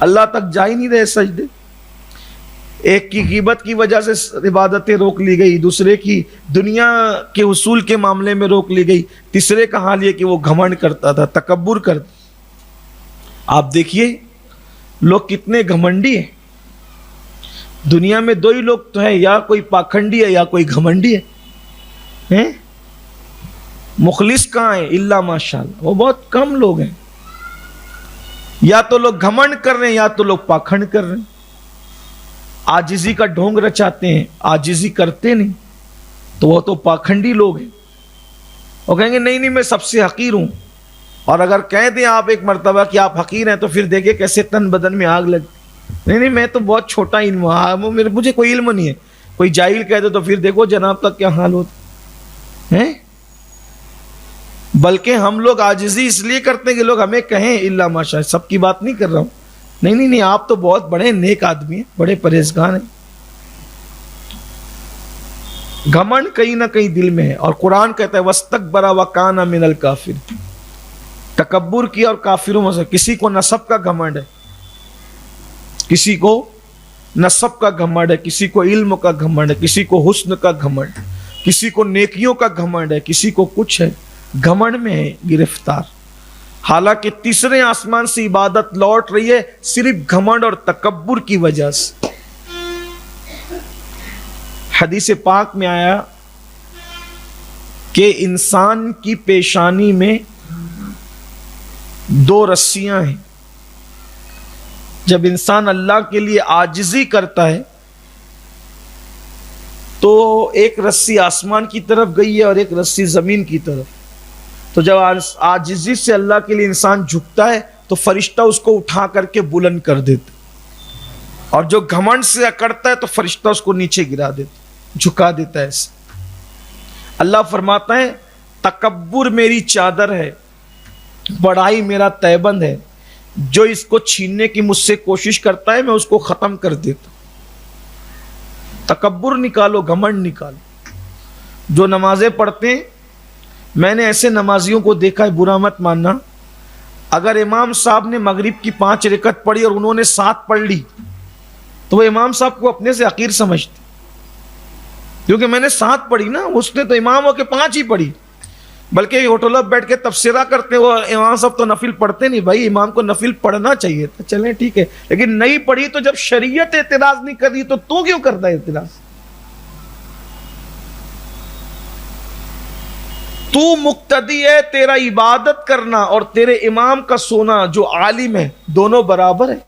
اللہ تک جا ہی نہیں رہے سجدے. ایک کی غیبت کی وجہ سے عبادتیں روک لی گئی، دوسرے کی دنیا کے حصول کے معاملے میں روک لی گئی، تیسرے کا حال یہ کہ وہ گھمنڈ کرتا تھا، تکبر کرتا. آپ دیکھیے لوگ کتنے گھمنڈی ہیں. دنیا میں دو ہی لوگ تو ہیں، یا کوئی پاکھنڈی ہے یا کوئی گھمنڈی ہے. مخلص کہاں ہے؟ الا ماشاءاللہ، وہ بہت کم لوگ ہیں. یا تو لوگ گھمنڈ کر رہے ہیں یا تو لوگ پاکھنڈ کر رہے ہیں. عاجزی کا ڈھونگ رچاتے ہیں، عاجزی کرتے نہیں، تو وہ تو پاکھنڈی لوگ ہیں. وہ کہیں گے نہیں نہیں میں سب سے حقیر ہوں. اور اگر کہہ دیں آپ ایک مرتبہ کہ آپ حقیر ہیں تو پھر دیکھیں کیسے تن بدن میں آگ لگتی. نہیں نہیں میں تو بہت چھوٹا علم ہوں، مجھے کوئی علم نہیں ہے. کوئی جاہل کہہ دے تو پھر دیکھو جناب کا کیا حال ہوتا ہے. بلکہ ہم لوگ عاجزی اس لیے کرتے ہیں کہ لوگ ہمیں کہیں الا ماشاء. سب کی بات نہیں کر رہا ہوں، نہیں نہیں نہیں آپ تو بہت بڑے نیک آدمی ہیں، بڑے پرہیزگار ہیں. گھمنڈ کہیں نہ کہیں دل میں ہے. اور قرآن کہتا ہے وَاسْتَكْبَرَ وَكَانَ مِنَ الْكَافِرِينَ. تکبر کیا اور کافروں میں سے. کسی کو نسب کا گھمنڈ ہے، کسی کو نسب کا گھمنڈ ہے، کسی کو علم کا گھمنڈ ہے، کسی کو حسن کا گھمنڈ، کسی کو نیکیوں کا گھمنڈ ہے، کسی کو کچھ ہے. گھمنڈ میں ہے گرفتار. حالانکہ تیسرے آسمان سے عبادت لوٹ رہی ہے صرف گھمنڈ اور تکبر کی وجہ سے. حدیث پاک میں آیا کہ انسان کی پیشانی میں دو رسیاں ہیں. جب انسان اللہ کے لیے عاجزی کرتا ہے تو ایک رسی آسمان کی طرف گئی ہے اور ایک رسی زمین کی طرف. تو جب عاجزی سے اللہ کے لیے انسان جھکتا ہے تو فرشتہ اس کو اٹھا کر کے بلند کر دیتا، اور جو گھمنڈ سے اکڑتا ہے تو فرشتہ اس کو نیچے گرا دیتا، جھکا دیتا ہے. اللہ فرماتا ہے تکبر میری چادر ہے، بڑائی میرا تہبند ہے. جو اس کو چھیننے کی مجھ سے کوشش کرتا ہے میں اس کو ختم کر دیتا. تکبر نکالو، گھمنڈ نکالو. جو نمازیں پڑھتے ہیں، میں نے ایسے نمازیوں کو دیکھا ہے، برا مت ماننا. اگر امام صاحب نے مغرب کی 5 رکعت پڑھی اور انہوں نے 7 پڑھ لی تو وہ امام صاحب کو اپنے سے حقیر سمجھتے، کیونکہ میں نے 7 پڑھی نا، اس نے تو امام ہو کے 5 ہی پڑھی. بلکہ ہوٹلوں پہ بیٹھ کے تبصرہ کرتے وہ امام صاحب تو نفل پڑھتے نہیں. بھائی امام کو نفل پڑھنا چاہیے تھا، چلیں ٹھیک ہے، لیکن نہیں پڑھی تو جب شریعت اعتراض نہیں کر رہی تو کیوں کرتا ہے اعتراض؟ تو مقتدی ہے، تیرا عبادت کرنا اور تیرے امام کا سونا جو عالم ہے دونوں برابر ہے.